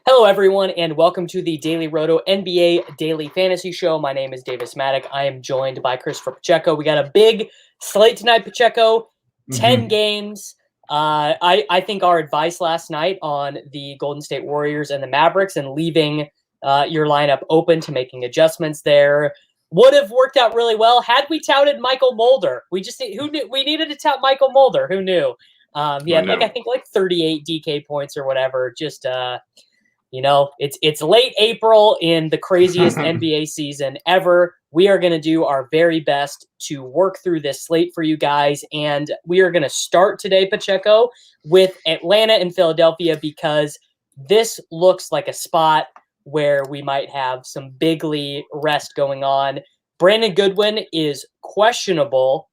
Hello, everyone, and welcome to the Daily Roto NBA Daily Fantasy Show. My name is Davis Maddock. I am joined by Christopher Pacheco. We got a big slate tonight, Pacheco. 10 games. I think our advice last night on the Golden State Warriors and the Mavericks and leaving your lineup open to making adjustments there would have worked out really well had we touted Michael Mulder. We needed to tout Michael Mulder. Who knew? He had I think 38 DK points or whatever. Just it's late April in the craziest NBA season ever. We are going to do our very best to work through this slate for you guys. And we are going to start today, Pacheco, with Atlanta and Philadelphia, because this looks like a spot where we might have some bigly rest going on. Brandon Goodwin is questionable.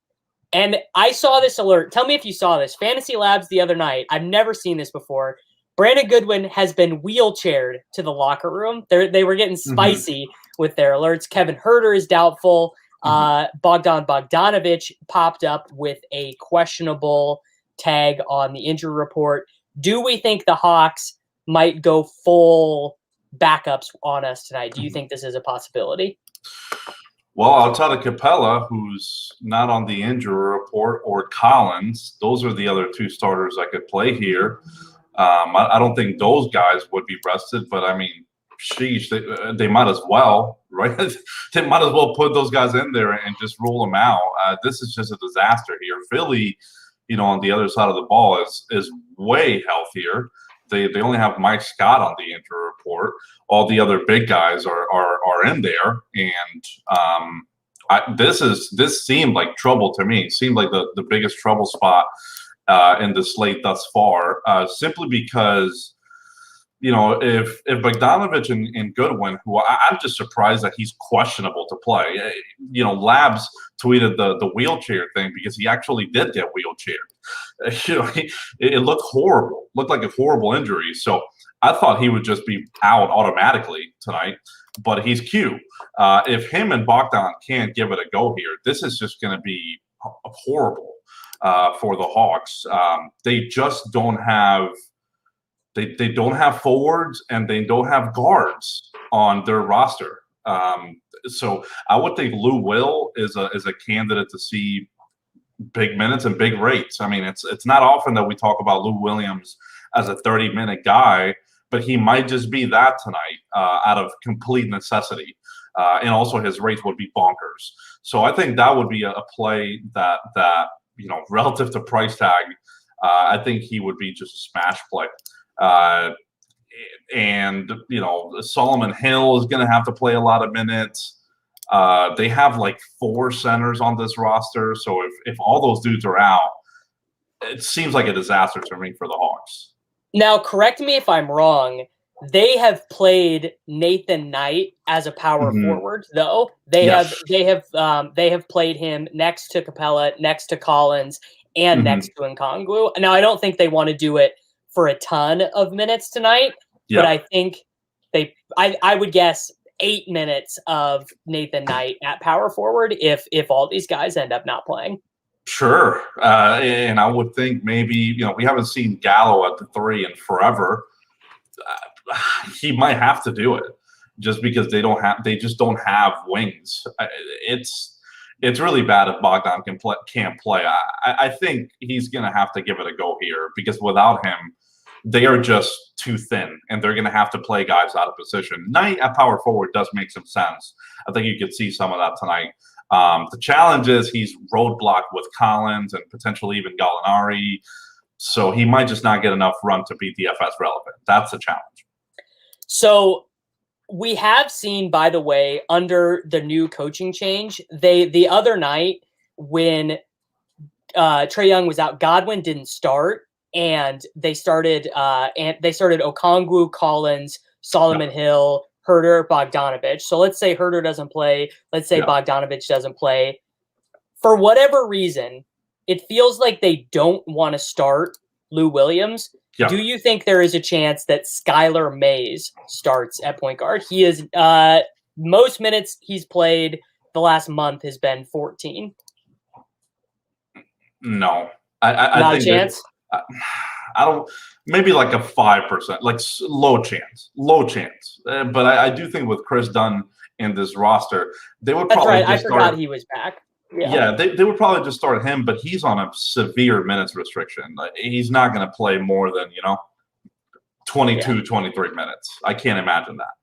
And I saw this alert. Tell me if you saw this. Fantasy Labs the other night. I've never seen this before. Brandon Goodwin has been wheelchaired to the locker room. They were getting spicy with their alerts. Kevin Huerter is doubtful. Bogdan Bogdanovic popped up with a questionable tag on the injury report. Do we think the Hawks might go full backups on us tonight? Do you think this is a possibility? Well, outside of Capella, who's not on the injury report, or Collins, those are the other two starters I could play here. I don't think those guys would be rested, but I mean, sheesh, they might as well, right? They might as well put those guys in there and just rule them out. This is just a disaster here. Philly, on the other side of the ball is way healthier. They only have Mike Scott on the injury report. All the other big guys are in there, and this seemed like trouble to me. It seemed like the biggest trouble spot in the slate thus far, simply because, if Bogdanovic and Goodwin, who I'm just surprised that he's questionable to play. Labs tweeted the wheelchair thing because he actually did get wheelchaired. It looked horrible, looked like a horrible injury. So I thought he would just be out automatically tonight, but he's Q. If him and Bogdan can't give it a go here, this is just going to be horrible. For the Hawks, they just don't have they don't have forwards and they don't have guards on their roster. So I would think Lou Will is a candidate to see big minutes and big rates. I mean, it's not often that we talk about Lou Williams as a 30-minute guy, but he might just be that tonight out of complete necessity. And also his rates would be bonkers. So I think that would be a play that relative to price tag, I think he would be just a smash play. And Solomon Hill is going to have to play a lot of minutes. They have like 4 centers on this roster. So if all those dudes are out, it seems like a disaster to me for the Hawks. Now, correct me if I'm wrong. They have played Nathan Knight as a power forward, though. They have played him next to Capella, next to Collins, and next to Nkongwu. Now, I don't think they want to do it for a ton of minutes tonight, but I think I would guess 8 minutes of Nathan Knight at power forward if all these guys end up not playing. Sure, and I would think maybe we haven't seen Gallo at the 3 in forever. He might have to do it just because they just don't have wings. It's really bad if Bogdan can't play. I think he's going to have to give it a go here because without him, they are just too thin and they're going to have to play guys out of position. Knight at power forward does make some sense. I think you could see some of that tonight. The challenge is he's roadblocked with Collins and potentially even Gallinari. So he might just not get enough run to be DFS relevant. That's the challenge. So we have seen, by the way, under the new coaching change, the other night when Trae Young was out, Godwin didn't start, and they started Okongwu, Collins, Solomon Hill, Huerter, Bogdanovic. So let's say Huerter doesn't play. Let's say Bogdanovic doesn't play. For whatever reason, it feels like they don't want to start Lou Williams. Yeah. Do you think there is a chance that Skylar Mays starts at point guard? He is most minutes he's played the last month has been 14. No, I think a chance. I don't. Maybe like a 5%, like low chance. But I do think with Chris Dunn in this roster, they would That's probably right. I just forgot start. he was back. Yeah, they would probably just start him, but he's on a severe minutes restriction. Like, he's not going to play more than 22, 23 minutes. I can't imagine that.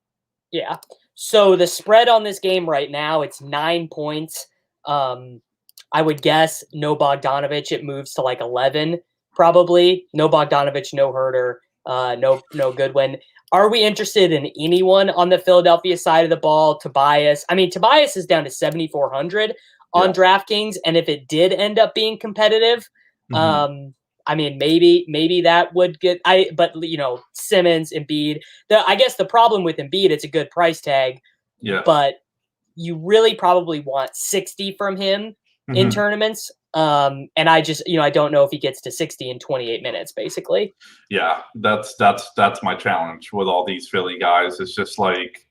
Yeah. So the spread on this game right now, it's 9 points. I would guess no Bogdanovich, it moves to like 11 probably. No Bogdanovich, no Herter, no Goodwin. Are we interested in anyone on the Philadelphia side of the ball? Tobias. I mean, Tobias is down to 7,400 on DraftKings, and if it did end up being competitive, I mean, maybe that would get. But Simmons, Embiid. I guess the problem with Embiid, it's a good price tag. Yeah. But you really probably want 60 from him in tournaments. And I just, I don't know if he gets to 60 in 28 minutes, basically. Yeah, that's my challenge with all these Philly guys. It's just like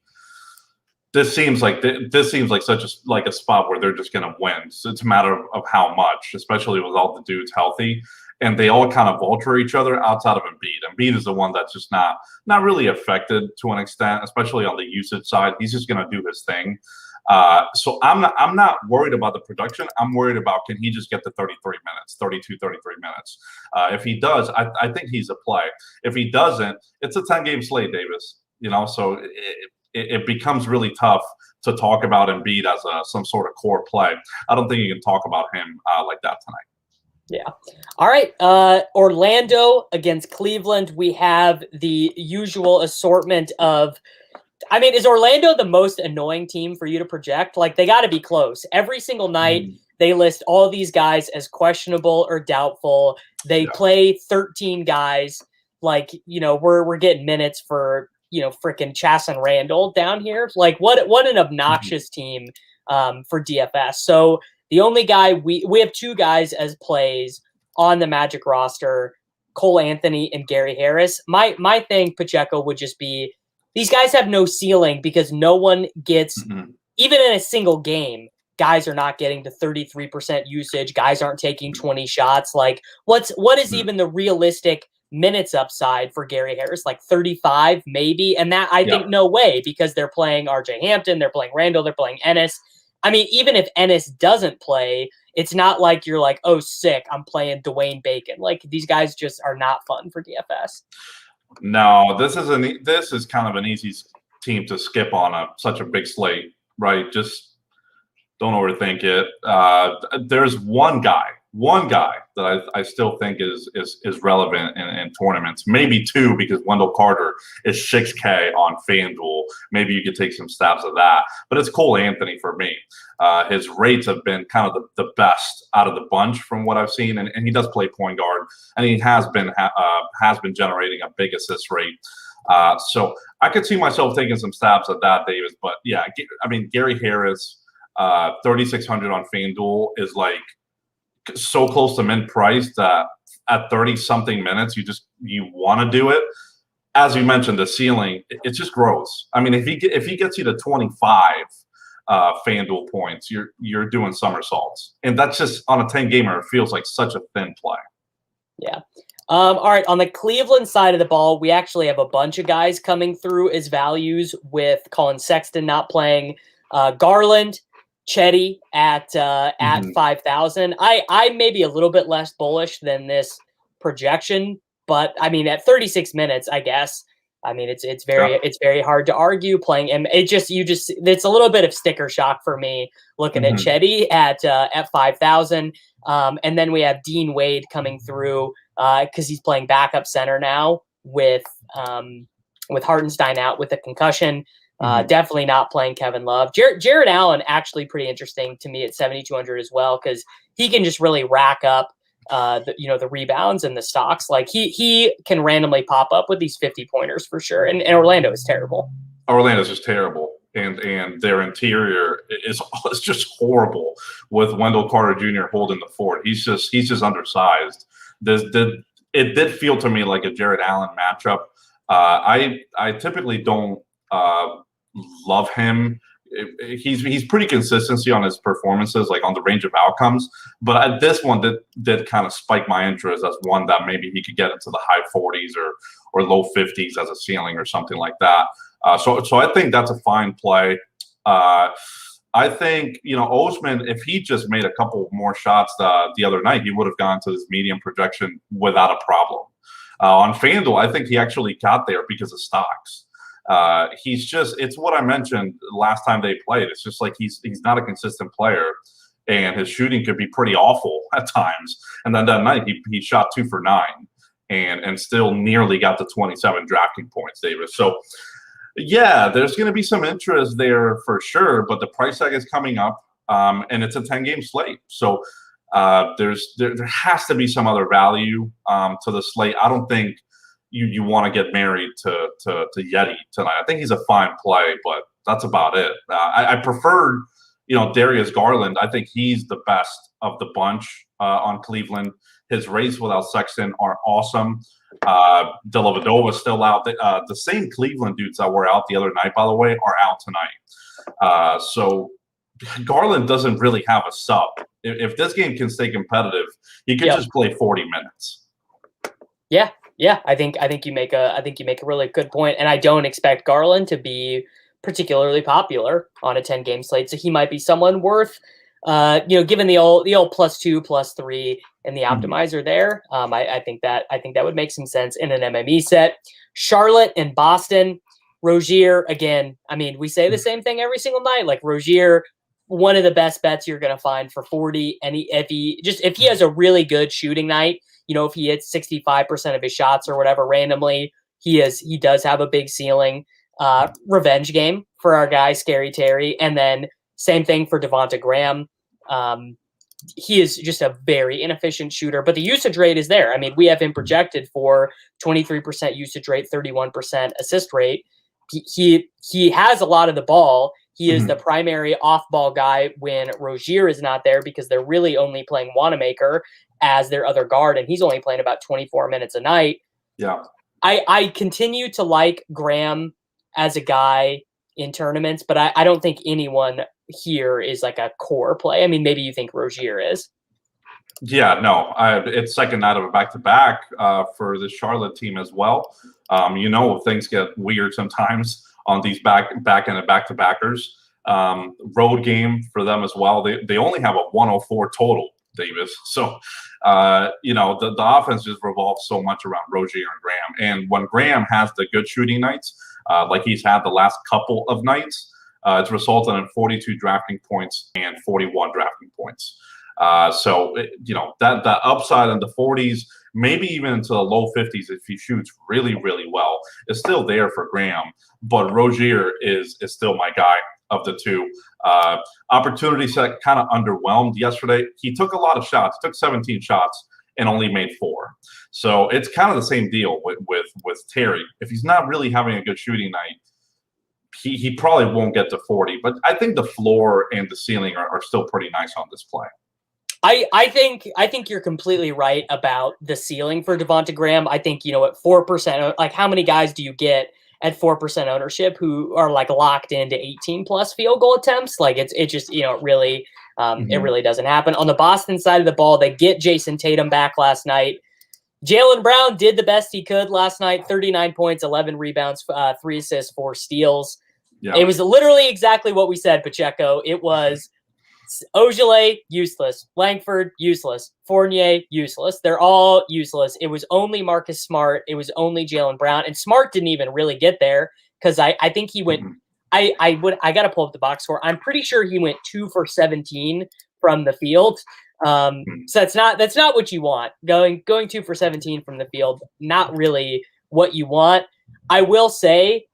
this seems like such a spot where they're just going to win. So it's a matter of how much, especially with all the dudes healthy, and they all kind of vulture each other outside of Embiid. Embiid is the one that's just not really affected to an extent, especially on the usage side. He's just going to do his thing. So I'm not worried about the production. I'm worried about, can he just get to 33 minutes, 32, 33 minutes? If he does, I think he's a play. If he doesn't, it's a 10-game slate, Davis. So it becomes really tough to talk about Embiid as some sort of core play. I don't think you can talk about him like that tonight. Yeah. All right. Orlando against Cleveland. We have the usual assortment of. I mean, is Orlando the most annoying team for you to project? Like, they got to be close. Every single night, they list all these guys as questionable or doubtful. They play 13 guys. Like, we're getting minutes for, freaking Chas and Randall down here. Like, what an obnoxious team for DFS. So the only guy we have two guys as plays on the Magic roster, Cole Anthony and Gary Harris. My thing, Pacheco, would just be, these guys have no ceiling because no one gets, even in a single game, guys are not getting to 33% usage. Guys aren't taking 20 shots. Like, what is even the realistic minutes upside for Gary Harris? Like 35, maybe? And that, I think, no way, because they're playing RJ Hampton, they're playing Randall, they're playing Ennis. I mean, even if Ennis doesn't play, it's not like you're like, oh, sick, I'm playing Dwayne Bacon. Like, these guys just are not fun for DFS. No, this is kind of an easy team to skip on such a big slate, right? Just don't overthink it. There's one guy that I still think is relevant in tournaments. Maybe two, because Wendell Carter is 6K on FanDuel. Maybe you could take some stabs of that. But it's Cole Anthony for me. His rates have been kind of the best out of the bunch from what I've seen, and he does play point guard, and he has been generating a big assist rate. So I could see myself taking some stabs at that, Davis. But yeah, I mean, Gary Harris, 3,600 on FanDuel is like so close to mint price that at 30-something minutes, you want to do it. As you mentioned, the ceiling, it just grows. I mean, if he gets you to 25 FanDuel points, you're doing somersaults, and that's just on a 10-gamer. It feels like such a thin play. Yeah. All right. On the Cleveland side of the ball, we actually have a bunch of guys coming through as values, with Colin Sexton not playing, Garland, Chetty at 5,000. I may be a little bit less bullish than this projection, but I mean, at 36 minutes, I guess. I mean, it's very hard to argue playing him. It's a little bit of sticker shock for me looking at Chetty at 5,000. And then we have Dean Wade coming through because he's playing backup center now with Hartenstein out with a concussion. Definitely not playing Kevin Love. Jared Allen, actually pretty interesting to me at 7,200 as well, because he can just really rack up the rebounds and the stocks. Like he can randomly pop up with these 50-pointers for sure. And Orlando is terrible. Orlando's just terrible. And their interior is just horrible with Wendell Carter Jr. holding the fort. He's just undersized. It did feel to me like a Jared Allen matchup. I typically don't love him he's pretty consistency on his performances, like on the range of outcomes. But this one did kind of spike my interest as one that maybe he could get into the high 40s or low 50s as a ceiling or something like that. So I think that's a fine play. I think, Osman, if he just made a couple more shots the other night, he would have gone to his medium projection without a problem. On FanDuel, I think he actually got there because of stocks. It's what I mentioned last time they played. It's just like he's not a consistent player, and his shooting could be pretty awful at times. And then that night he shot 2 for 9 and still nearly got to 27 drafting points, Davis. So yeah, there's going to be some interest there for sure, but the price tag is coming up, and it's a 10-game slate. So there has to be some other value to the slate. I don't think you want to get married to Yeti tonight. I think he's a fine play, but that's about it. I prefer, Darius Garland. I think he's the best of the bunch on Cleveland. His rates without Sexton are awesome. Dellavedova's still out. The same Cleveland dudes that were out the other night, by the way, are out tonight. So Garland doesn't really have a sub. If this game can stay competitive, he could just play 40 minutes. Yeah, I think you make a really good point, and I don't expect Garland to be particularly popular on a 10-game slate, so he might be someone worth, given the old +2, +3 and the optimizer there. I think that would make some sense in an MME set. Charlotte and Boston, Rozier again. I mean, we say the same thing every single night. Like Rozier, one of the best bets you're going to find for 40, and if he has a really good shooting night. If he hits 65% of his shots or whatever randomly, he does have a big ceiling. Revenge game for our guy, Scary Terry. And then same thing for Devonta Graham. He is just a very inefficient shooter, but the usage rate is there. I mean, we have him projected for 23% usage rate, 31% assist rate. He has a lot of the ball. He is the primary off-ball guy when Rozier is not there because they're really only playing Wanamaker as their other guard, and he's only playing about 24 minutes a night. Yeah. I continue to like Graham as a guy in tournaments, but I don't think anyone here is like a core play. I mean, maybe you think Rozier is. Yeah, no, it's second night of a back-to-back for the Charlotte team as well. Things get weird sometimes on these back and back-to-backers. Road game for them as well. They only have a 104 total, Davis. So, the offense just revolves so much around Rozier and Graham. And when Graham has the good shooting nights, like he's had the last couple of nights, it's resulted in 42 drafting points and 41 drafting points. That upside in the 40s, maybe even into the low 50s if he shoots really, really well, is still there for Graham. But Rozier is still my guy of the two. Opportunity set kind of underwhelmed yesterday. He took a lot of shots, took 17 shots, and only made 4. So it's kind of the same deal with Terry. If he's not really having a good shooting night, he probably won't get to 40. But I think the floor and the ceiling are still pretty nice on this play. I think you're completely right about the ceiling for Devonta Graham. I think, at 4%, like how many guys do you get at 4% ownership who are like locked into 18 plus field goal attempts? Like it really doesn't happen. On the Boston side of the ball, they get Jason Tatum back last night. Jaylen Brown did the best he could last night, 39 points, 11 rebounds, 3 assists, 4 steals. Yeah. It was literally exactly what we said, Pacheco. It was Ogilvy, useless. Langford, useless. Fournier, useless. They're all useless. It was only Marcus Smart. It was only Jaylen Brown. And Smart didn't even really get there because I think he went I got to pull up the box score. I'm pretty sure he went 2 for 17 from the field. So that's not what you want. Going 2 for 17 from the field, not really what you want. I will say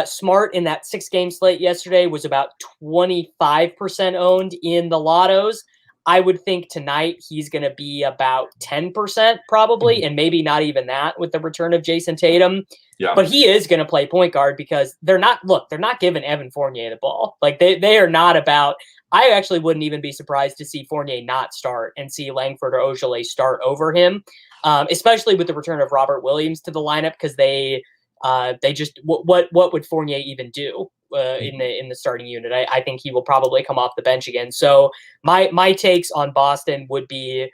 Smart in that 6-game slate yesterday was about 25% owned in the lottos. I would think tonight he's going to be about 10% probably, and maybe not even that with the return of Jason Tatum. Yeah. But he is going to play point guard because they're not giving Evan Fournier the ball. Like they are not about. I actually wouldn't even be surprised to see Fournier not start and see Langford or Ogilvy start over him, especially with the return of Robert Williams to the lineup because they just what would Fournier even do in the starting unit. I think he will probably come off the bench again. So my takes on Boston would be,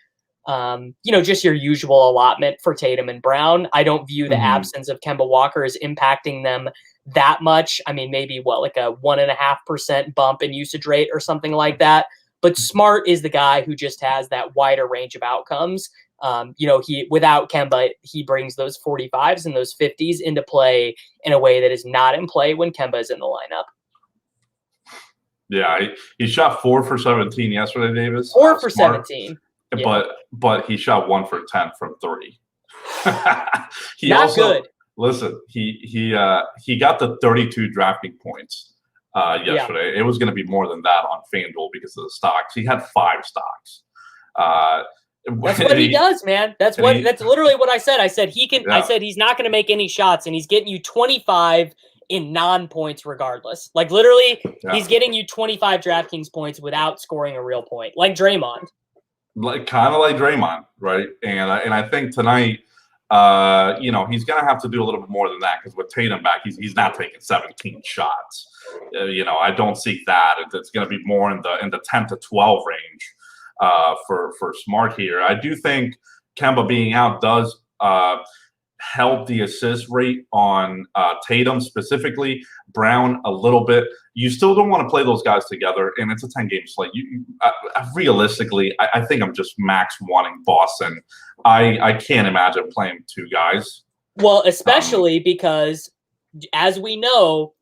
just your usual allotment for Tatum and Brown. I don't view the absence of Kemba Walker as impacting them that much. I mean, maybe like a 1.5% bump in usage rate or something like that. But Smart is the guy who just has that wider range of outcomes. He without Kemba, he brings those 45s and those 50s into play in a way that is not in play when Kemba is in the lineup. Yeah, he shot 4 for 17 yesterday, Davis. 4 for 17. Yeah. But he shot 1 for 10 from 3. He not also, good. Listen, he got the 32 drafting points yesterday. Yeah. It was going to be more than that on FanDuel because of the stocks. He had 5 stocks. That's what he does, man. That's literally what I said. I said he can. Yeah. I said he's not going to make any shots, and he's getting you 25 in non-points regardless. Like literally, he's getting you 25 DraftKings points without scoring a real point, like Draymond. Kind of like Draymond, right? And I think tonight, he's going to have to do a little bit more than that because with Tatum back, he's not taking 17 shots. I don't see that. It's going to be more in the 10 to 12 range for Smart here. I do think Kemba being out does help the assist rate on Tatum specifically, Brown a little bit. You still don't want to play those guys together, and it's a 10-game slate. Realistically, I think I'm just max wanting Boston. I can't imagine playing 2 guys. Well, especially because, as we know,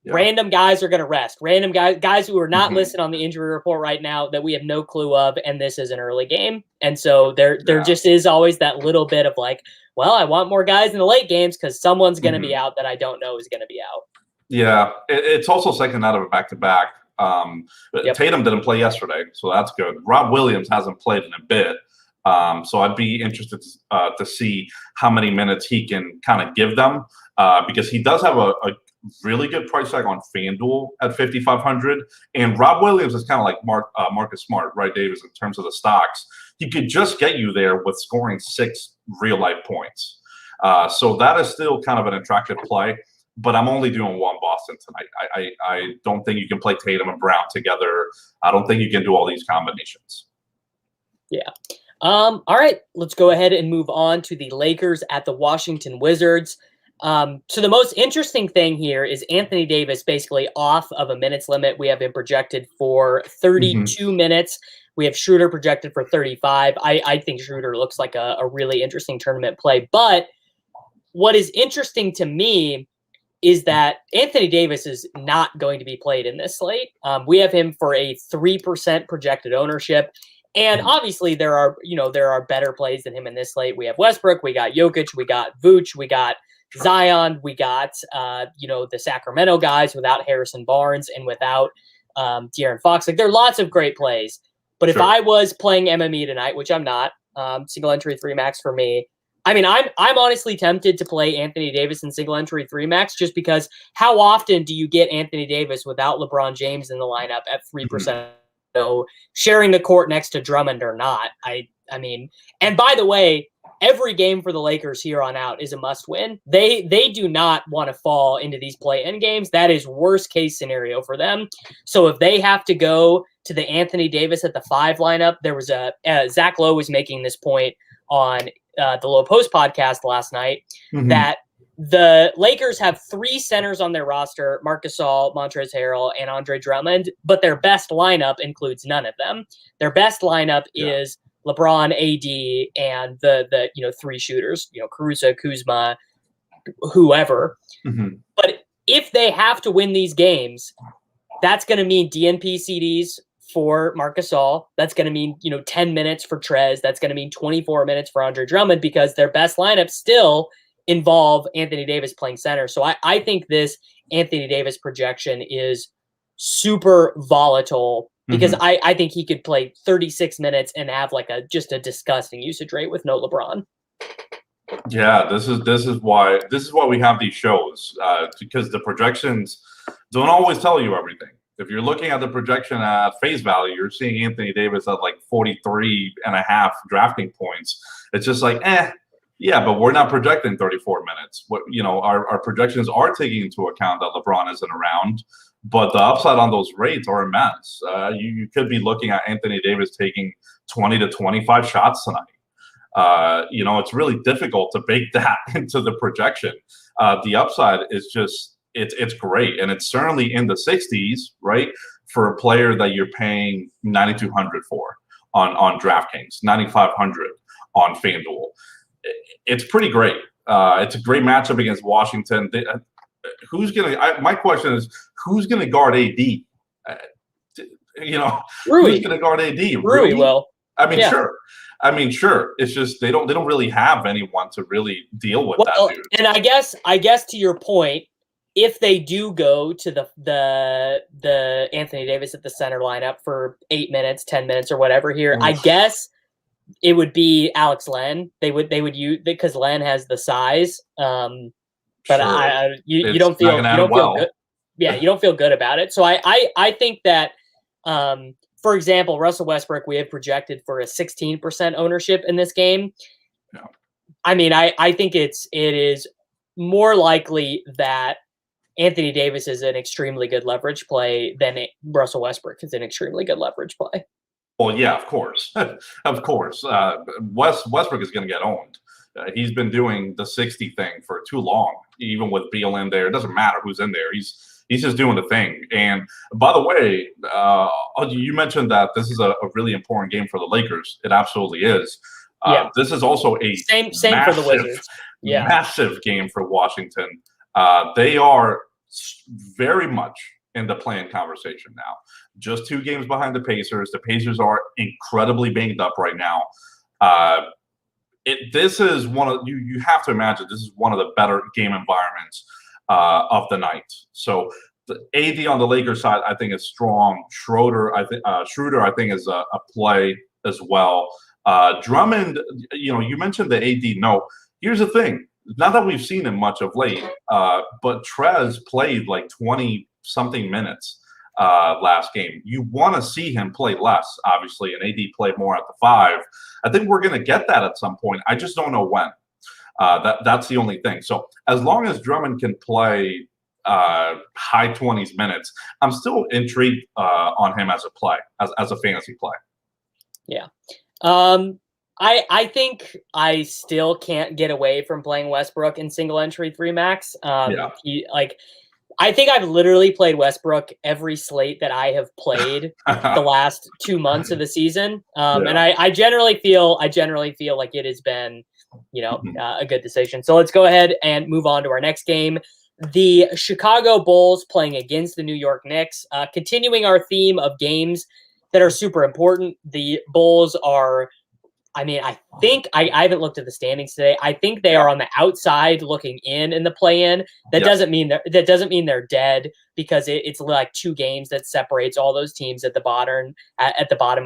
random guys are going to rest. Random guys who are not listed on the injury report right now that we have no clue of, and this is an early game. And so there just is always that little bit of like, well, I want more guys in the late games because someone's going to be out that I don't know is going to be out. Yeah, it's also second out of a back-to-back. Tatum didn't play yesterday, so that's good. Rob Williams hasn't played in a bit, so I'd be interested to see how many minutes he can kind of give them because he does have a really good price tag on FanDuel at 5,500, and Rob Williams is kind of like Marcus Smart, right, Davis, in terms of the stocks. He could just get you there with scoring 6 real-life points. So that is still kind of an attractive play. But I'm only doing 1 Boston tonight. I don't think you can play Tatum and Brown together. I don't think you can do all these combinations. Yeah. All right. Let's go ahead and move on to the Lakers at the Washington Wizards. So the most interesting thing here is Anthony Davis basically off of a minutes limit. We have him projected for 32 minutes. We have Schroeder projected for 35. I think Schroeder looks like a really interesting tournament play. But what is interesting to me is that Anthony Davis is not going to be played in this slate. We have him for a 3% projected ownership. And obviously there are better plays than him in this slate. We have Westbrook, we got Jokic, we got Vooch, we got Zion, we got the Sacramento guys without Harrison Barnes and without De'Aaron Fox. Like there are lots of great plays. But if I was playing MME tonight, which I'm not, single entry 3 max for me, I mean, I'm honestly tempted to play Anthony Davis in single entry 3 max just because how often do you get Anthony Davis without LeBron James in the lineup at 3%? So sharing the court next to Drummond or not, I mean, and by the way, every game for the Lakers here on out is a must win. They do not want to fall into these play-in games. That is worst case scenario for them. So if they have to go to the Anthony Davis at the 5 lineup, there was Zach Lowe was making this point on the Low Post podcast last night that the Lakers have 3 centers on their roster: Marc Gasol, Montrezl Harrell, and Andre Drummond, but their best lineup includes none of them. Their best lineup is LeBron, AD, and the 3 shooters, Caruso, Kuzma, whoever. But if they have to win these games, that's going to mean DNP CDs for Marc Gasol. That's going to mean, 10 minutes for Trez. That's going to mean 24 minutes for Andre Drummond because their best lineups still involve Anthony Davis playing center. So I think this Anthony Davis projection is super volatile because I think he could play 36 minutes and have like just a disgusting usage rate with no LeBron. Yeah, this is why we have these shows because the projections don't always tell you everything. If you're looking at the projection at face value, you're seeing Anthony Davis at like 43.5 drafting points. It's just like, Yeah, but we're not projecting 34 minutes. What our projections are taking into account that LeBron isn't around, but the upside on those rates are immense. You could be looking at Anthony Davis taking 20 to 25 shots tonight. It's really difficult to bake that into the projection. The upside is just it's great, and it's certainly in the 60s, right, for a player that you're paying 9,200 for on DraftKings, 9,500 on FanDuel. It's pretty great. It's a great matchup against Washington. My question is, who's gonna guard AD? Rui. Who's gonna guard AD? Rui will. I mean, sure. It's just they don't really have anyone to really deal with that dude. And I guess to your point, if they do go to the Anthony Davis at the center lineup for 8 minutes, 10 minutes, or whatever here, I guess it would be Alex Len. They would use because Len has the size. But sure. You don't feel good. Yeah, you don't feel good about it. So I think that for example, Russell Westbrook, we have projected for a 16% ownership in this game. Yeah. I mean, I think it is more likely that Anthony Davis is an extremely good leverage play than Russell Westbrook is an extremely good leverage play. Well, yeah, of course. Of course. Westbrook is going to get owned. He's been doing the 60 thing for too long, even with Beal in there. It doesn't matter who's in there. He's just doing the thing. And by the way, you mentioned that this is a really important game for the Lakers. It absolutely is. This is also a same for the Wizards. Yeah. Massive game for Washington. They are very much in the play-in conversation now. Just 2 games behind the Pacers. The Pacers are incredibly banged up right now. This is one of you have to imagine this is one of the better game environments of the night. So the AD on the Lakers side, I think, is strong. Schroeder, I think, is a play as well. Drummond, you mentioned the AD. No, here's the thing. Not that we've seen him much of late, but Trez played like 20-something minutes last game. You want to see him play less, obviously, and AD play more at the 5. I think we're going to get that at some point. I just don't know when. That's the only thing. So as long as Drummond can play high 20s minutes, I'm still intrigued on him as a play, as a fantasy play. Yeah. I think I still can't get away from playing Westbrook in single entry 3 max. I think I've literally played Westbrook every slate that I have played the last 2 months of the season. And I generally feel like it has been, a good decision. So let's go ahead and move on to our next game. The Chicago Bulls playing against the New York Knicks, continuing our theme of games that are super important. The Bulls are, I think I haven't looked at the standings today. I think they are on the outside looking in the play-in. That doesn't mean they're dead, because it's like 2 games that separates all those teams at the bottom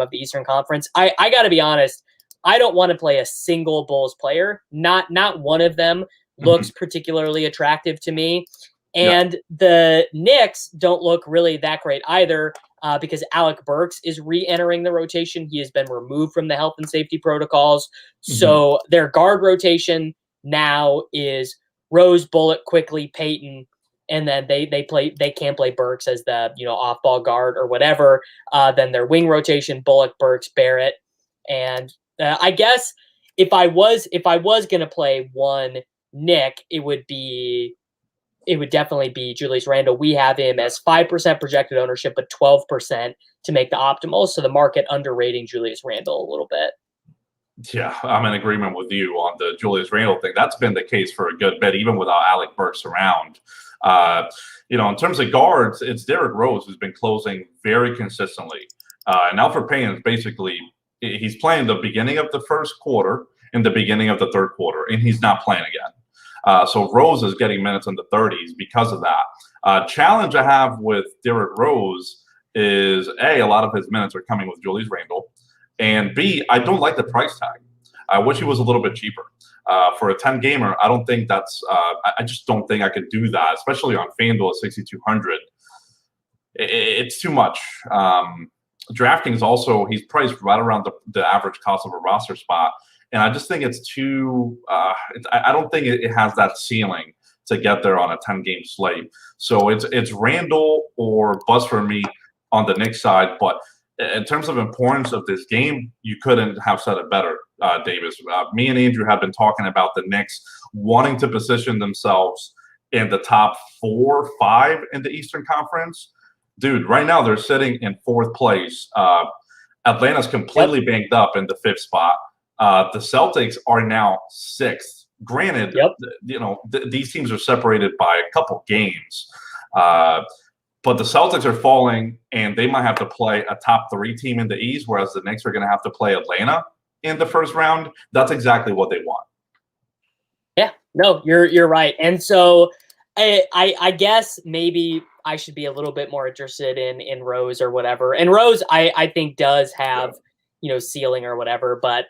of the Eastern Conference. I got to be honest. I don't want to play a single Bulls player. Not one of them looks particularly attractive to me. And the Knicks don't look really that great either, because Alec Burks is re-entering the rotation. He has been removed from the health and safety protocols. So their guard rotation now is Rose, Bullock, Quickly, Payton, and then they can't play Burks as the off-ball guard or whatever. Then their wing rotation: Bullock, Burks, Barrett, and I guess if I was gonna play one Nick, it would definitely be Julius Randle. We have him as 5% projected ownership, but 12% to make the optimal. So the market underrating Julius Randle a little bit. Yeah, I'm in agreement with you on the Julius Randle thing. That's been the case for a good bit, even without Alec Burks around. In terms of guards, it's Derrick Rose who's been closing very consistently. And Elfrid Payton is basically, he's playing the beginning of the first quarter and the beginning of the third quarter, and he's not playing again. So Rose is getting minutes in the 30s because of that. Challenge I have with Derrick Rose is, A, a lot of his minutes are coming with Julius Randle, and B, I don't like the price tag. I wish he was a little bit cheaper. For a 10-gamer, I don't think that's I just don't think I could do that, especially on FanDuel at 6,200. It's too much. DraftKings also, he's priced right around the average cost of a roster spot. and I just think it's too. I don't think it has that ceiling to get there on a 10-game slate. So it's Randall or bust for me on the Knicks side. But in terms of importance of this game, you couldn't have said it better, Davis. Me and Andrew have been talking about the Knicks wanting to position themselves in the top 4, 5 in the Eastern Conference. Dude, right now they're sitting in 4th place. Atlanta's completely banged up in the 5th spot. The Celtics are now 6th. Granted, these teams are separated by a couple games. But the Celtics are falling, and they might have to play a top 3 team in the East, whereas the Knicks are going to have to play Atlanta in the first round. That's exactly what they want. Yeah, no, you're right. And so I guess maybe I should be a little bit more interested in Rose or whatever. And Rose, I think does have, ceiling or whatever, but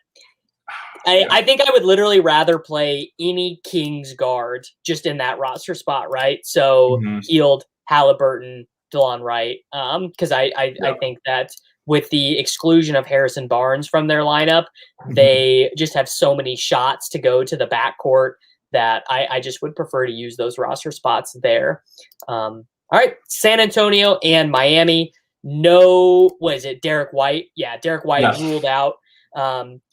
I think I would literally rather play any Kings guard just in that roster spot, right? So Hield, Halliburton, DeLon Wright, because I think that with the exclusion of Harrison Barnes from their lineup, they just have so many shots to go to the backcourt that I just would prefer to use those roster spots there. All right, San Antonio and Miami. What is it? Derek White. Yeah, Derek White ruled out.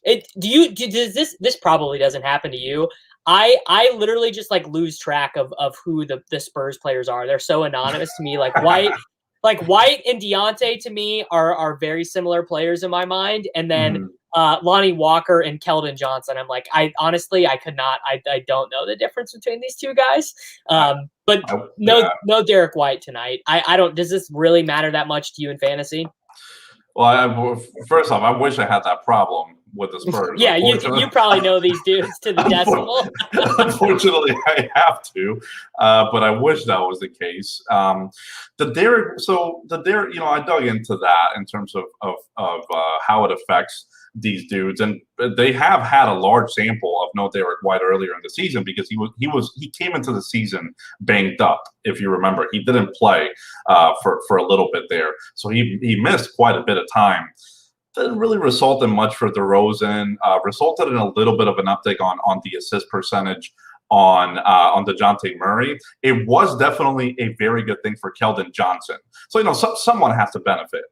This probably doesn't happen to you. I literally just lose track of who the Spurs players are. They're so anonymous to me. White and Deontay to me are very similar players in my mind. And then Lonnie Walker and Keldon Johnson. I'm I don't know the difference between these two guys. But no Derek White tonight. Does this really matter that much to you in fantasy? Well, first off, I wish I had that problem with the Spurs. Yeah, you probably know these dudes to the decimal. Unfortunately, I have to, but I wish that was the case. The Derek, I dug into that in terms of how it affects these dudes, and they have had a large sample of no Derek White earlier in the season because he came into the season banged up. If you remember, he didn't play for a little bit there, so he missed quite a bit of time. Didn't really result in much for DeRozan. Resulted in a little bit of an uptick on the assist percentage on DeJounte Murray. It was definitely a very good thing for Keldon Johnson. So someone has to benefit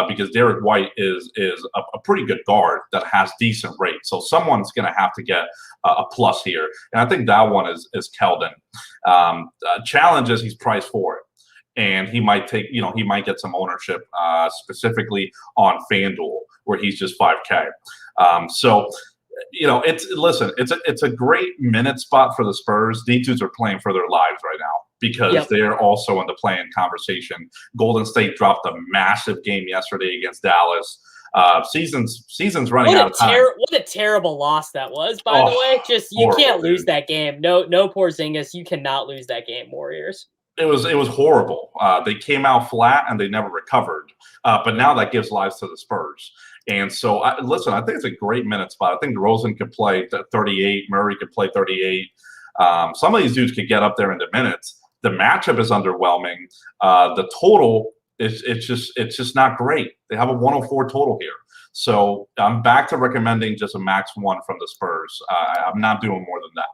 because Derek White is a pretty good guard that has decent rates. So someone's going to have to get a plus here, and I think that one is Keldon. Challenge is he's priced for it. And he might get some ownership specifically on FanDuel where he's just 5K. It's a great minute spot for the Spurs. These dudes are playing for their lives right now because they're also in the play-in conversation. Golden State dropped a massive game yesterday against Dallas. Season's running out of time. What a terrible loss that was, by the way. Just you can't lose that game. No Porzingis, you cannot lose that game, Warriors. It was horrible. They came out flat and they never recovered. But now that gives lives to the Spurs. And so, I think it's a great minute spot. I think DeRozan could play 38. Murray could play 38. Some of these dudes could get up there in the minutes. The matchup is underwhelming. The total it's just not great. They have a 104 total here. So I'm back to recommending just a max 1 from the Spurs. I'm not doing more than that.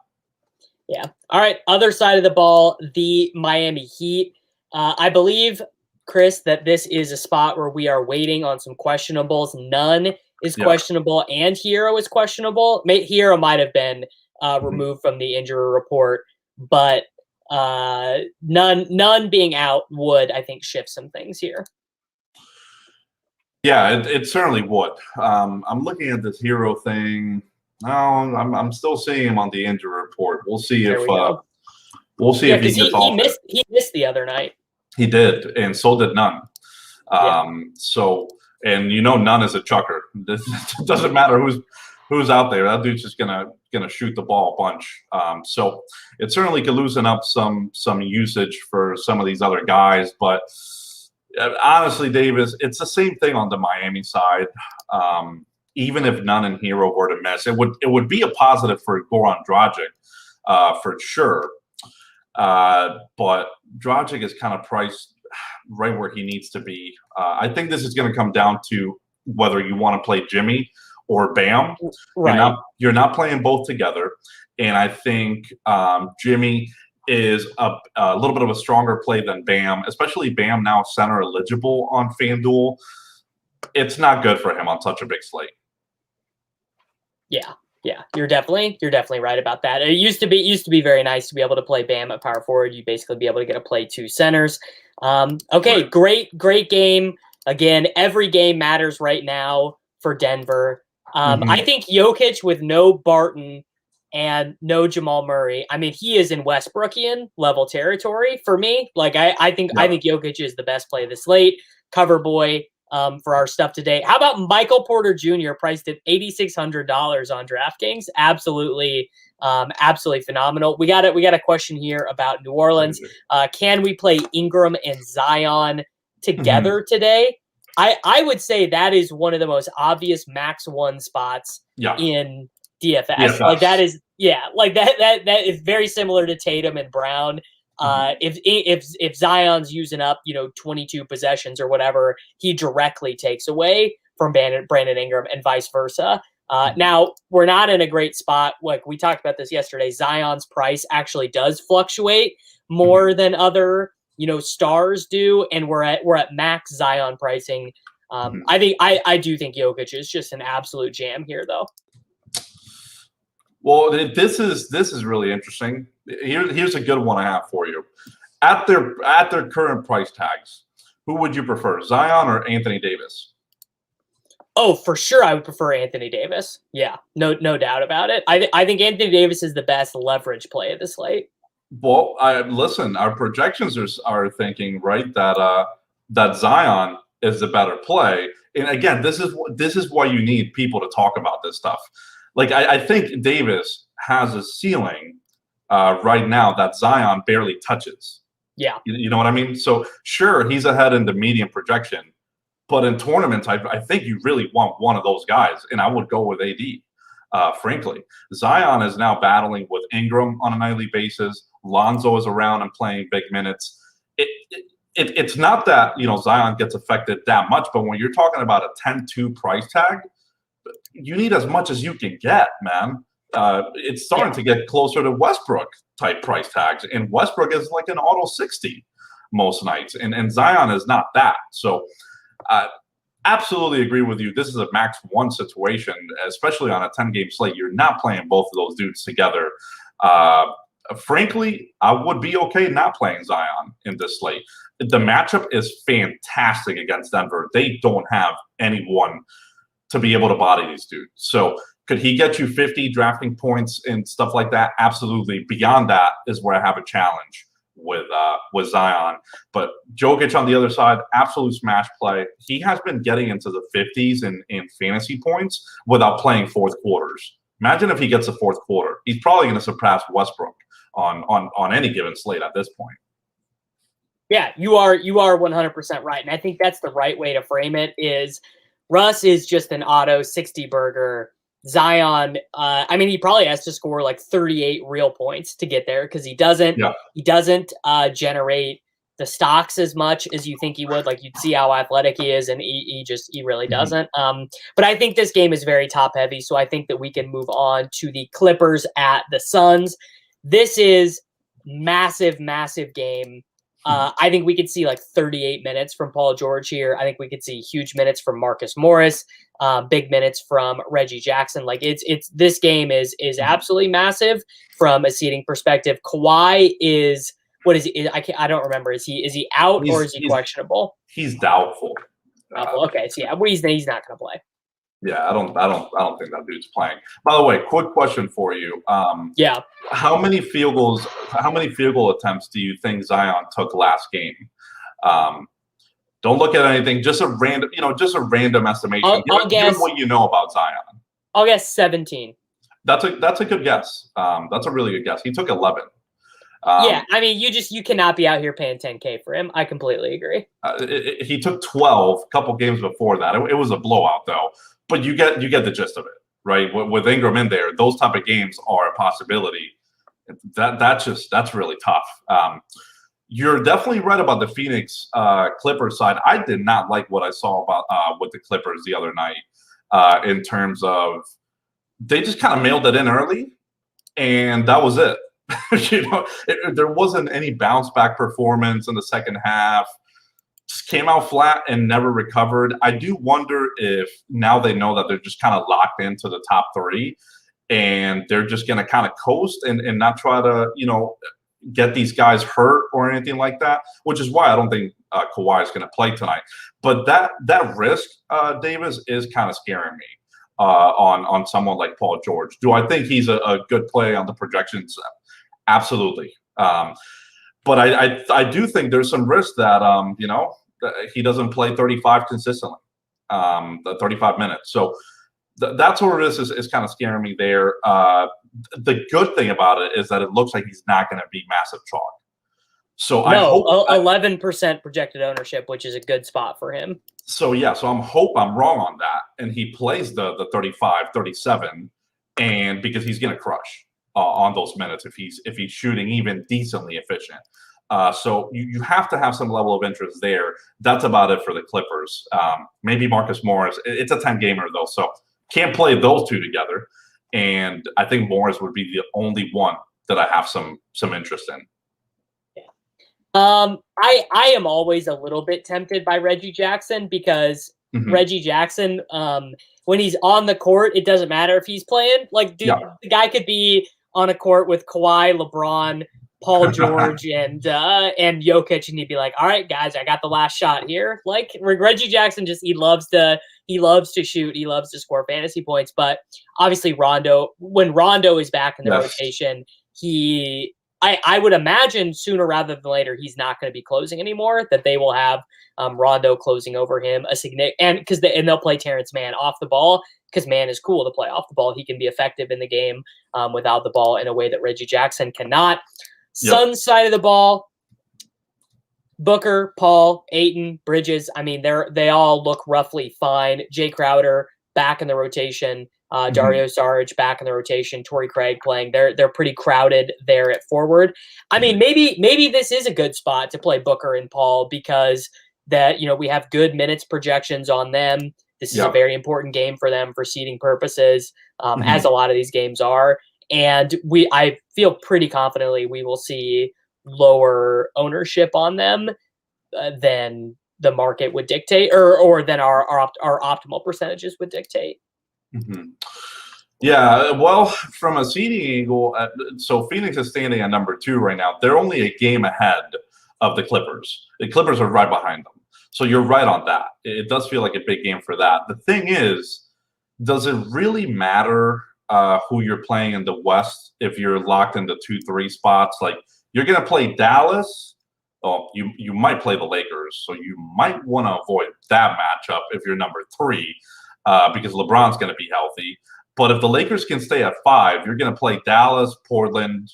Yeah. All right. Other side of the ball, the Miami Heat. I believe, Chris, that this is a spot where we are waiting on some questionables. None is questionable, and Hero is questionable. Hero might have been removed from the injury report, but none being out would, I think, shift some things here. Yeah, it certainly would. I'm looking at this Hero thing. No, I'm still seeing him on the injury report. We'll see if if he gets off. He missed the other night. He did, and so did Nunn. Nunn is a chucker. It doesn't matter who's out there. That dude's just gonna shoot the ball a bunch. So it certainly could loosen up some usage for some of these other guys. But honestly, Davis, it's the same thing on the Miami side. Even if Nunn and Hero were to miss, it would be a positive for Goran Dragic for sure. But Dragic is kind of priced right where he needs to be. I think this is going to come down to whether you want to play Jimmy or Bam. Right. You're not playing both together. And I think Jimmy is a little bit of a stronger play than Bam, especially Bam now center eligible on FanDuel. It's not good for him on such a big slate. Yeah, you're definitely right about that. It used to be very nice to be able to play Bam at power forward. You basically be able to get to play two centers. Okay, Right. great game. Again, every game matters right now for Denver. I think Jokic with no Barton and no Jamal Murray. I mean, he is in Westbrookian level territory for me. Like I think Jokic is the best play of the slate. Cover boy. For our stuff today. How about Michael Porter Jr. priced at $8,600 on DraftKings? Absolutely phenomenal. We got a question here about New Orleans. Can we play Ingram and Zion together today? I would say that is one of the most obvious max one spots in DFS. Like that is that is very similar to Tatum and Brown. If Zion's using up 22 possessions or whatever, he directly takes away from Brandon Ingram and vice versa. Now we're not in a great spot. Like we talked about this yesterday, Zion's price actually does fluctuate more than other stars do, and we're at max Zion pricing. I do think Jokic is just an absolute jam here, though. Well, this is really interesting. Here's a good one I have for you. At their current price tags, who would you prefer, Zion or Anthony Davis? Oh, for sure, I would prefer Anthony Davis. Yeah, no doubt about it. I think Anthony Davis is the best leverage play of the slate. Well, listen, our projections are thinking right that Zion is the better play. And again, this is why you need people to talk about this stuff. Like I think Davis has a ceiling right now that Zion barely touches. Yeah. You know what I mean? So sure, he's ahead in the median projection, but in tournaments, I think you really want one of those guys, and I would go with AD. Frankly, Zion is now battling with Ingram on a nightly basis. Lonzo is around and playing big minutes. It's not that Zion gets affected that much, but when you're talking about a 10-2 price tag, you need as much as you can get, man. It's starting to get closer to Westbrook type price tags, and Westbrook is like an auto 60 most nights, and Zion is not that. So absolutely agree with you. This is a max one situation, especially on a 10-game slate. You're not playing both of those dudes together. Frankly, I would be okay not playing Zion in this slate. The matchup is fantastic against Denver. They don't have anyone to be able to body these dudes. So could he get you 50 drafting points and stuff like that? Absolutely. Beyond that is where I have a challenge with Zion. But Jokic on the other side, absolute smash play. He has been getting into the 50s in fantasy points without playing fourth quarters. Imagine if he gets a fourth quarter. He's probably going to surpass Westbrook on any given slate at this point. Yeah, you are 100% right. And I think that's the right way to frame it is Russ is just an auto 60 burger. Zion, he probably has to score like 38 real points to get there because he doesn't generate the stocks as much as you think he would. Like you'd see how athletic he is, and he really doesn't. But I think this game is very top heavy, so I think that we can move on to the Clippers at the Suns. This is massive game. I think we could see like 38 minutes from Paul George here. I think we could see huge minutes from Marcus Morris, big minutes from Reggie Jackson. Like this game is absolutely massive from a seeding perspective. Kawhi is what is he? I don't remember. Is he out or is he questionable? He's doubtful. Okay, so yeah, he's not going to play. Yeah, I don't think that dude's playing. By the way, quick question for you. How many field goal attempts do you think Zion took last game? Don't look at anything. Just a random estimation. I'll guess what you know about Zion. I'll guess 17. That's a good guess. That's a really good guess. He took 11. You cannot be out here paying $10K for him. I completely agree. He took 12 a couple games before that. It was a blowout though. But you get the gist of it, right? With Ingram in there, those type of games are a possibility. That's really tough. You're definitely right about the Phoenix Clippers side. I did not like what I saw about with the Clippers the other night. in terms of they just kind of mailed it in early, and that was it. There wasn't any bounce back performance in the second half. Just came out flat and never recovered. I do wonder if now they know that they're just kind of locked into the top three, and they're just going to kind of coast and not try to, get these guys hurt or anything like that, which is why I don't think Kawhi is going to play tonight. But that risk, Davis, is kind of scaring me on someone like Paul George. Do I think he's a good play on the projections? Absolutely. But I do think there's some risk that, he doesn't play 35 consistently, the 35 minutes. So that sort of risk is kind of scaring me there. The good thing about it is that it looks like he's not going to be massive chalk. So I hope 11% projected ownership, which is a good spot for him. So I'm wrong on that, and he plays the 35, 37, and because he's going to crush on those minutes if he's shooting even decently efficient. So you have to have some level of interest there. That's about it for the Clippers. Maybe Marcus Morris. It's a 10-gamer though, so can't play those two together. And I think Morris would be the only one that I have some interest in. I am always a little bit tempted by Reggie Jackson because Reggie Jackson, when he's on the court, it doesn't matter if he's playing. Like, dude, the guy could be on a court with Kawhi, LeBron, Paul George, and Jokic, and he'd be like, "All right, guys, I got the last shot here." Like Reggie Jackson, he loves to shoot, he loves to score fantasy points. But obviously, when Rondo is back in the rotation, I would imagine sooner rather than later he's not going to be closing anymore. That they will have Rondo closing over him and they'll play Terrence Mann off the ball because Mann is cool to play off the ball. He can be effective in the game without the ball in a way that Reggie Jackson cannot. Suns side of the ball, Booker, Paul, Ayton, Bridges. I mean, they all look roughly fine. Jay Crowder back in the rotation. Dario Saric back in the rotation. Torrey Craig playing. They're pretty crowded there at forward. I mean, maybe this is a good spot to play Booker and Paul because we have good minutes projections on them. This is a very important game for them for seeding purposes, as a lot of these games are. And I feel pretty confidently we will see lower ownership on them than the market would dictate, or than our optimal percentages would dictate. Yeah, well, from a seeding angle, so Phoenix is standing at number 2 right now. They're only a game ahead of the Clippers. The Clippers are right behind them. So you're right on that. It does feel like a big game for that. The thing is, does it really matter who you're playing in the West if you're locked into 2-3 spots? Like, you're going to play Dallas. Oh, you might play the Lakers, so you might want to avoid that matchup if you're number 3 because LeBron's going to be healthy. But if the Lakers can stay at 5, you're going to play Dallas, Portland,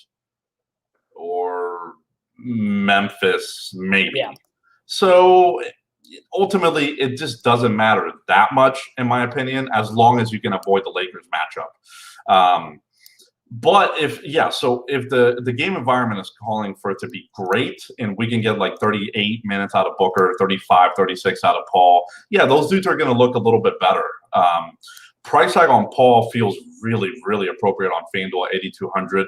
or Memphis, maybe. Yeah. So ultimately, it just doesn't matter that much, in my opinion, as long as you can avoid the Lakers matchup. But if the game environment is calling for it to be great and we can get like 38 minutes out of Booker, 35, 36 out of Paul, those dudes are going to look a little bit better. Price tag on Paul feels really, really appropriate on FanDuel at 8,200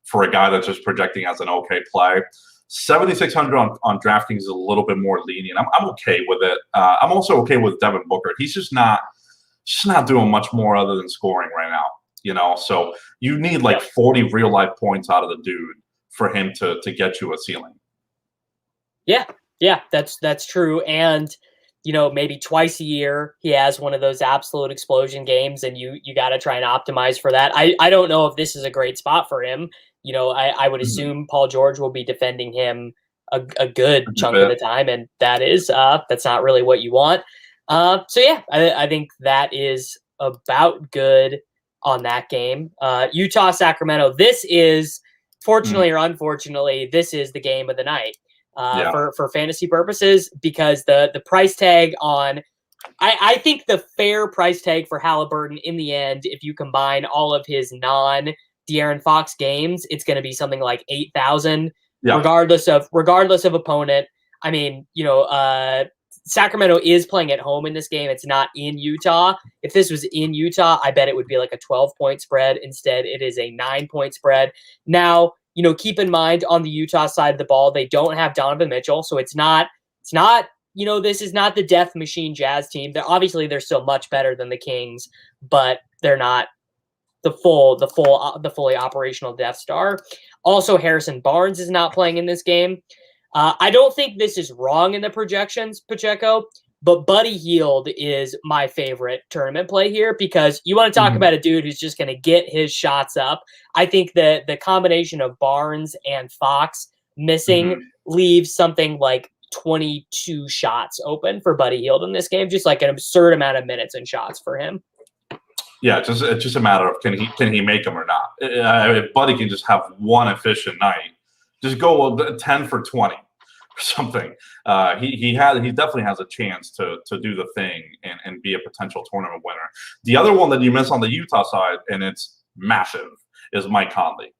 for a guy that's just projecting as an okay play. 7,600 on DraftKings is a little bit more lenient. I'm okay with it. I'm also okay with Devin Booker. He's just not doing much more other than scoring right now. So you need like 40 real life points out of the dude for him to get you a ceiling. Yeah, that's true. And maybe twice a year he has one of those absolute explosion games, and you got to try and optimize for that. I don't know if this is a great spot for him. I would assume Paul George will be defending him a good chunk of the time, and that's not really what you want. I think that is about good on that game. Utah, Sacramento. This is, fortunately or unfortunately, this is the game of the night for fantasy purposes, because the price tag on, I think the fair price tag for Halliburton in the end, if you combine all of his non-De'Aaron Fox games, it's going to be something like 8,000, regardless of opponent. I mean, Sacramento is playing at home in this game. It's not in Utah. If this was in Utah, I bet it would be like a 12-point spread. Instead, it is a 9-point spread. Now, keep in mind on the Utah side of the ball, they don't have Donovan Mitchell, so it's not, this is not the death machine Jazz team. They're still much better than the Kings, but they're not the fully operational Death Star. Also, Harrison Barnes is not playing in this game. I don't think this is wrong in the projections, Pacheco, but Buddy Hield is my favorite tournament play here because you want to talk about a dude who's just going to get his shots up. I think that the combination of Barnes and Fox missing leaves something like 22 shots open for Buddy Hield in this game, just like an absurd amount of minutes and shots for him. Yeah, it's just a matter of can he make them or not. If Buddy can just have one efficient night, just go 10 for 20 or something. He definitely has a chance to do the thing and be a potential tournament winner. The other one that you miss on the Utah side, and it's massive, is Mike Conley.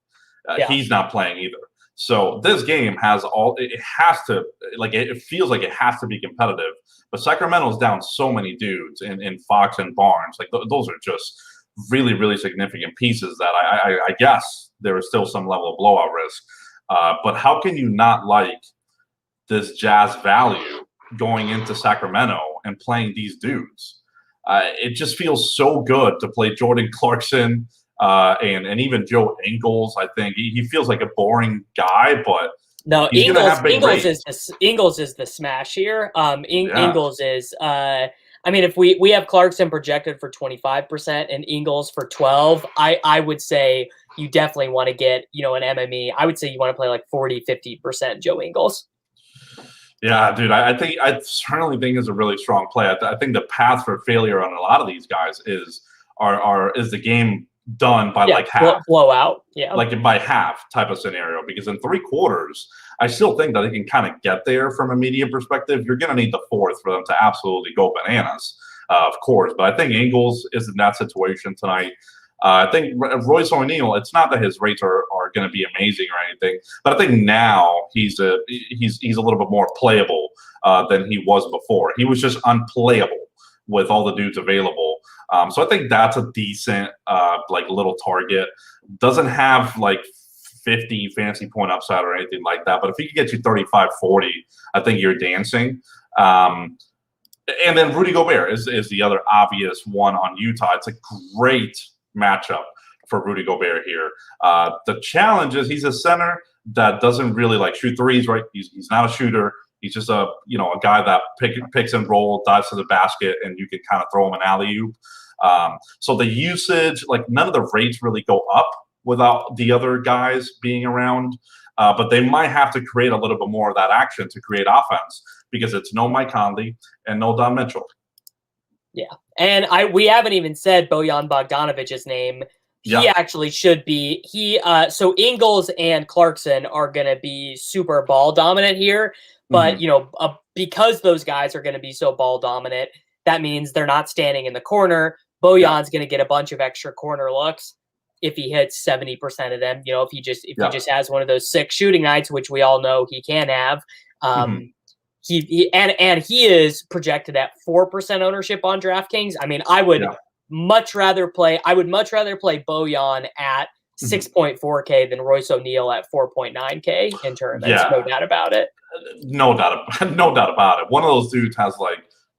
He's not playing either. So this game it feels like it has to be competitive. But Sacramento's down so many dudes in Fox and Barnes. Like those are just really, really significant pieces that I guess there is still some level of blowout risk. But how can you not like this Jazz value going into Sacramento and playing these dudes? It just feels so good to play Jordan Clarkson and even Joe Ingles. I think he feels like a boring guy, but no, Ingles is the smash here. Ingles is. If we have Clarkson projected for 25% and Ingles for 12, I would say you definitely want to get, an MME. I would say you want to play like 40-50% Joe Ingles. Yeah, dude, I certainly think it's a really strong play. I think the path for failure on a lot of these guys is the game done by like half blowout, like by half type of scenario, because in 3 quarters I still think that they can kind of get there from a medium perspective. You're going to need the fourth for them to absolutely go bananas, of course, but I think Ingles is in that situation tonight. I think Royce O'Neal, it's not that his rates are going to be amazing or anything, but I think now he's a little bit more playable than he was before. He was just unplayable with all the dudes available. So I think that's a decent little target. Doesn't have like 50 fantasy point upside or anything like that, but if he could get you 35, 40, I think you're dancing. And then Rudy Gobert is the other obvious one on Utah. It's a great matchup for Rudy Gobert here. The challenge is he's a center that doesn't really shoot threes, right? He's not a shooter. He's just a guy that picks and roll, dives to the basket, and you can kind of throw him an alley-oop. So the usage, none of the rates really go up without the other guys being around. But they might have to create a little bit more of that action to create offense because it's no Mike Conley and no Don Mitchell. Yeah, and we haven't even said Bojan Bogdanovic's name. He actually should be. So Ingles and Clarkson are going to be super ball dominant here. But, because those guys are going to be so ball dominant, that means they're not standing in the corner. Bojan's going to get a bunch of extra corner looks if he hits 70% of them. If he just has one of those 6 shooting nights, which we all know he can have. He is projected at 4% ownership on DraftKings. I would much rather play Bojan at 6.4K than Royce O'Neal at 4.9K in tournaments. No doubt about it. No doubt about it. One of those dudes has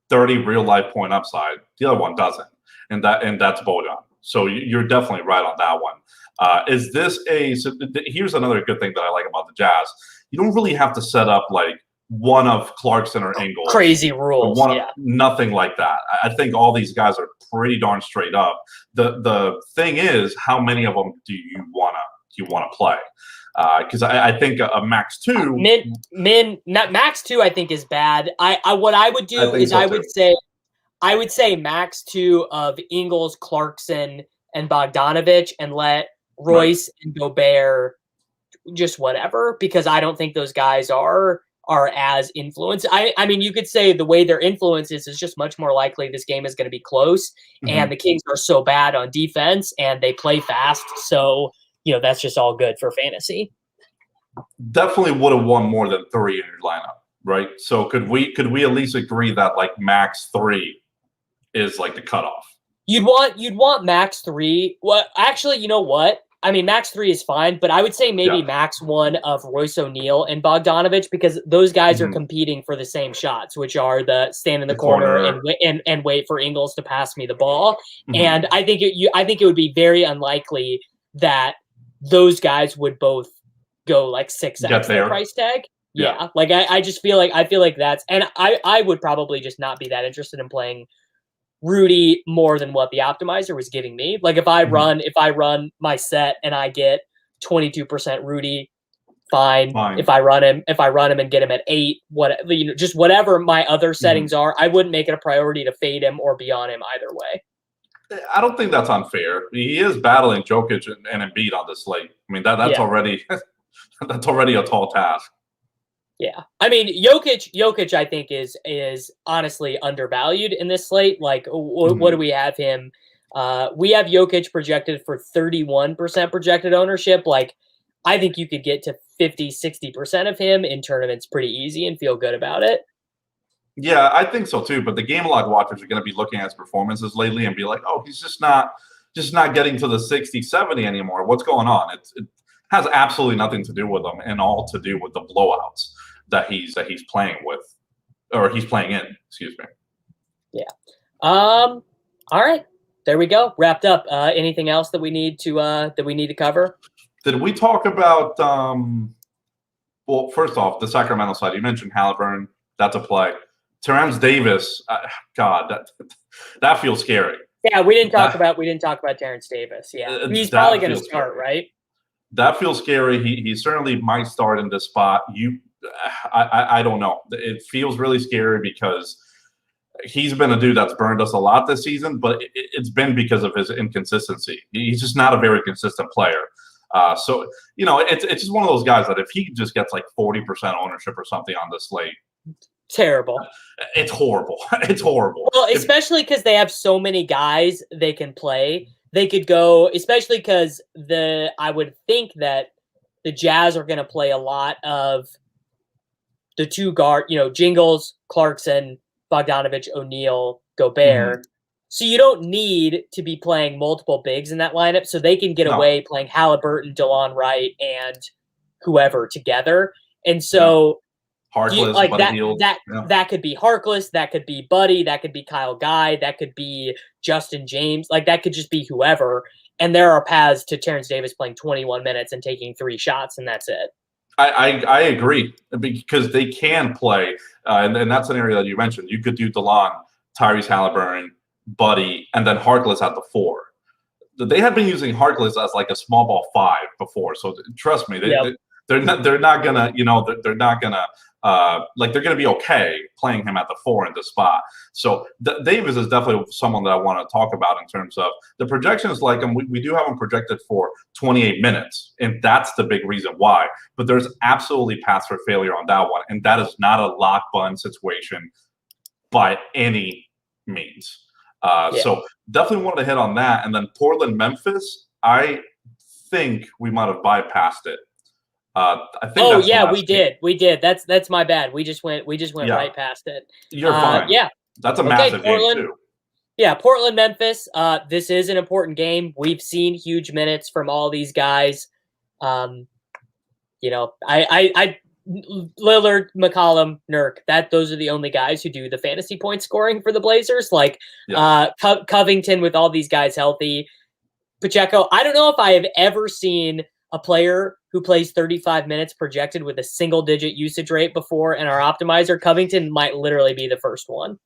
30 real life point upside. The other one doesn't, and that's Bojan. So you're definitely right on that one. Here's another good thing that I like about the Jazz. You don't really have to set up one of Clarkson or Ingles. Crazy rules. Nothing like that. I think all these guys are pretty darn straight up. The thing is, how many of them do you wanna play? Because I think a max 2 max 2 I think is bad. I would say max 2 of Ingles, Clarkson, and Bogdanovich, and let Royce and Gobert just whatever, because I don't think those guys are as influenced. You could say the way their influence is just much more likely this game is going to be close, and the Kings are so bad on defense and they play fast, so that's just all good for fantasy. Definitely would have won more than 3 in your lineup. right? So could we at least agree that like max 3 is like the cutoff? You'd want max 3. Well, actually, you know what? I mean, max 3 is fine, but I would say maybe max 1 of Royce O'Neal and Bogdanovich, because those guys are competing for the same shots, which are the stand in the corner and wait for Ingles to pass me the ball. And I think it would be very unlikely that those guys would both go like 6x their price tag. Yeah. Like I feel like that's, and I would probably just not be that interested in playing Rudy more than what the optimizer was giving me. Like if I run my set and I get 22% Rudy, fine. If I run him and get him at 8, just whatever my other settings are, I wouldn't make it a priority to fade him or be on him either way. I don't think that's unfair. He is battling Jokic and Embiid on this slate. I mean that's already that's already a tall task. Yeah, I mean Jokic, I think is honestly undervalued in this slate. Like, what do we have him? We have Jokic projected for 31% projected ownership. Like, I think you could get to 50-60% of him in tournaments pretty easy and feel good about it. Yeah, I think so too. But the game log watchers are going to be looking at his performances lately and be like, oh, he's just not getting to the 60-70 anymore. What's going on? It has absolutely nothing to do with him, and all to do with the blowouts that he's playing with, or he's playing in. Excuse me. Yeah. All right. There we go. Wrapped up. Anything else that we need to cover? Did we talk about? Well, first off, the Sacramento side. You mentioned Halliburton. That's a play. Terrence Davis. God, that feels scary. Yeah, we didn't talk about Terrence Davis. Yeah, he's probably going to start, right? That feels scary. He certainly might start in this spot. I don't know. It feels really scary because he's been a dude that's burned us a lot this season, but it's been because of his inconsistency. He's just not a very consistent player. So, it's just one of those guys that if he just gets like 40% ownership or something on this slate, terrible. It's horrible. It's horrible. Well, especially because they have so many guys they can play. They could go, especially because I would think that the Jazz are going to play a lot of the two guard, Jingles, Clarkson, Bogdanovich, O'Neal, Gobert. So you don't need to be playing multiple bigs in that lineup, so they can get away playing Halliburton, DeLon Wright, and whoever together. And so Harkless, that could be Harkless, that could be Buddy, that could be Kyle Guy, that could be Justin James. Like, that could just be whoever. And there are paths to Terrence Davis playing 21 minutes and taking 3 shots, and that's it. I agree, because they can play, and that's an area that you mentioned. You could do DeLon, Tyrese Halliburton, Buddy, and then Harkless at the 4. They had been using Harkless as like a small ball 5 before, so trust me, they're not gonna they're gonna be okay playing him at the 4 in the spot. So Davis is definitely someone that I want to talk about in terms of the projections. Like him, we do have him projected for 28 minutes, and that's the big reason why. But there's absolutely paths for failure on that one, and that is not a lock button situation by any means. So definitely wanted to hit on that, and then Portland, Memphis. I think we might have bypassed it. I think we did. That's my bad. We just went right past it. You're fine. Yeah, that's a massive Portland, game too. Yeah, Portland, Memphis. This is an important game. We've seen huge minutes from all these guys. I Lillard, McCollum, Nurk. Those are the only guys who do the fantasy point scoring for the Blazers. Like Covington with all these guys healthy. Pacheco. I don't know if I have ever seen a player who plays 35 minutes projected with a single-digit usage rate before in our optimizer. Covington might literally be the first one.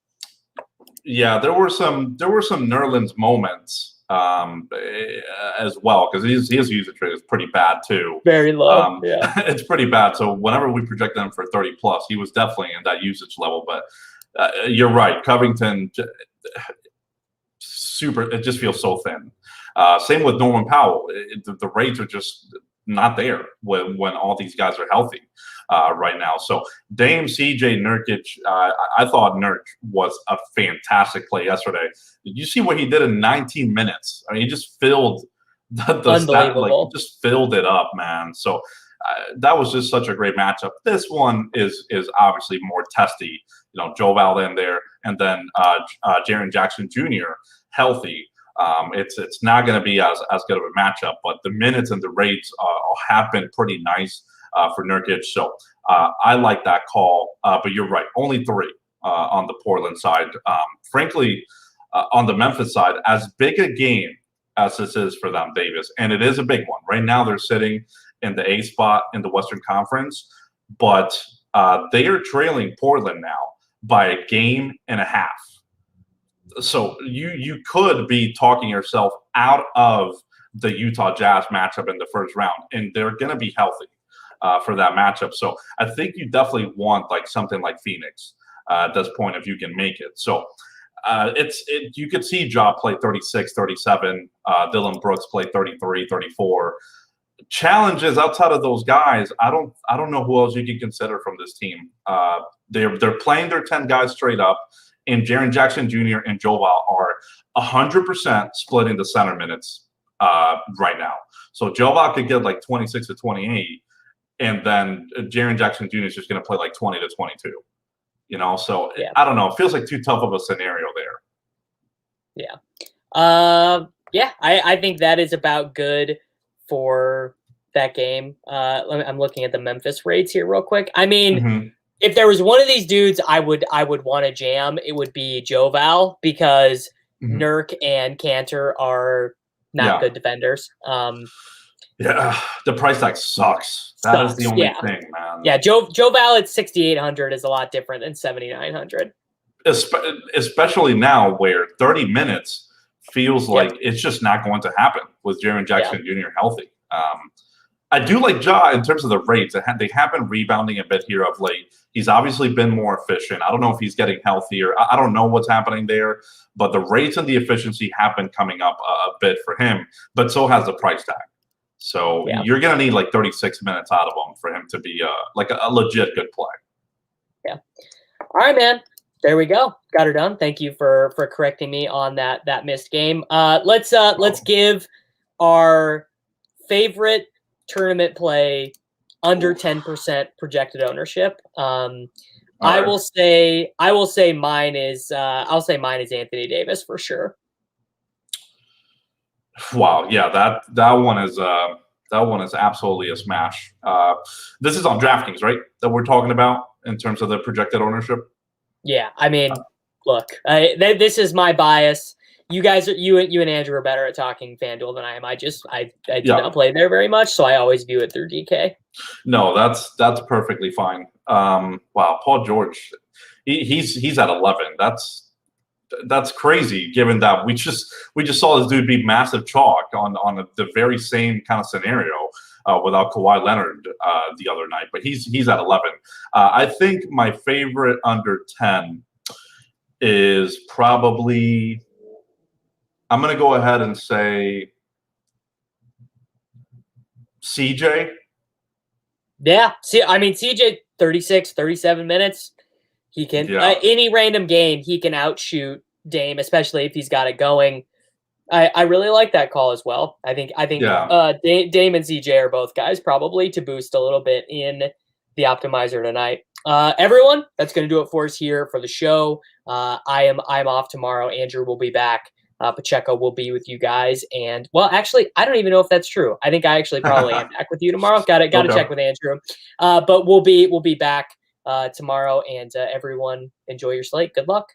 Yeah, there were some Nerlens moments as well, because his usage rate is pretty bad too. Very low. It's pretty bad. So whenever we projected him for 30 plus, he was definitely in that usage level. But you're right, Covington. It just feels so thin. Same with Norman Powell. The rates are just not there when all these guys are healthy right now. So Dame, CJ, Nurkic, I thought Nurk was a fantastic play yesterday. Did you see what he did in 19 minutes? I mean, he just filled the stat, just filled it up, man. So That was just such a great matchup. This one is obviously more testy. Joval in there, and then Jaren Jackson Jr. healthy. It's not going to be as good of a matchup, but the minutes and the rates have been pretty nice for Nurkic. So I like that call. But you're right, only 3 on the Portland side. Frankly, on the Memphis side, as big a game as this is for them, Davis, and it is a big one. Right now they're sitting in the 8th spot in the Western Conference, but they are trailing Portland now by a game and a half. So you could be talking yourself out of the Utah Jazz matchup in the first round, and they're going to be healthy for that matchup. So I think you definitely want like something like Phoenix at this point if you can make it. So you could see Ja play 36, 37, Dylan Brooks play 33, 34. Challenges outside of those guys, I don't know who else you can consider from this team. They're playing their 10 guys straight up, and Jaren Jackson Jr. and Joval are 100% splitting the center minutes right now. So Joval could get like 26 to 28, and then Jaren Jackson Jr. is just going to play like 20 to 22. So yeah. I don't know. It feels like too tough of a scenario there. Yeah. I think that is about good for that game. I'm looking at the Memphis rates here real quick. I mean, if there was one of these dudes I would want to jam, it would be Joval, because Nurk and Cantor are not good defenders. Yeah, the price tag sucks. That is the only thing, man. Yeah, Joval at 6,800 is a lot different than 7,900. Especially now where 30 minutes feels like it's just not going to happen with Jaren Jackson Jr. healthy. I do like Ja in terms of the rates. They have been rebounding a bit here of late. He's obviously been more efficient. I don't know if he's getting healthier. I don't know what's happening there, but the rates and the efficiency have been coming up a bit for him, but so has the price tag. So you're going to need like 36 minutes out of him for him to be like a legit good play. Yeah. All right, man. There we go. Got her done. Thank you for correcting me on that missed game. Let's give our favorite tournament play under 10% projected ownership. I will say mine is Anthony Davis for sure. Wow, yeah, that one is absolutely a smash. This is on DraftKings, right? That we're talking about in terms of the projected ownership. Yeah, I mean, look, this is my bias. You guys, you and Andrew are better at talking FanDuel than I am. I do not play there very much, so I always view it through DK. No, that's perfectly fine. Wow, Paul George, he's at 11. That's crazy, given that we just saw this dude be massive chalk on the very same kind of scenario without Kawhi Leonard the other night. But he's at 11. I think my favorite under 10 is probably, I'm going to go ahead and say CJ. Yeah. See, I mean, CJ, 36, 37 minutes. He can, any random game, he can outshoot Dame, especially if he's got it going. I really like that call as well. I think Dame and CJ are both guys probably to boost a little bit in the optimizer tonight. Everyone, that's going to do it for us here for the show. I'm off tomorrow. Andrew will be back. Pacheco will be with you guys. And, well, actually, I don't even know if that's true. I think I actually probably am back with you tomorrow. Got to check with Andrew. But we'll be back tomorrow. And everyone, enjoy your slate. Good luck.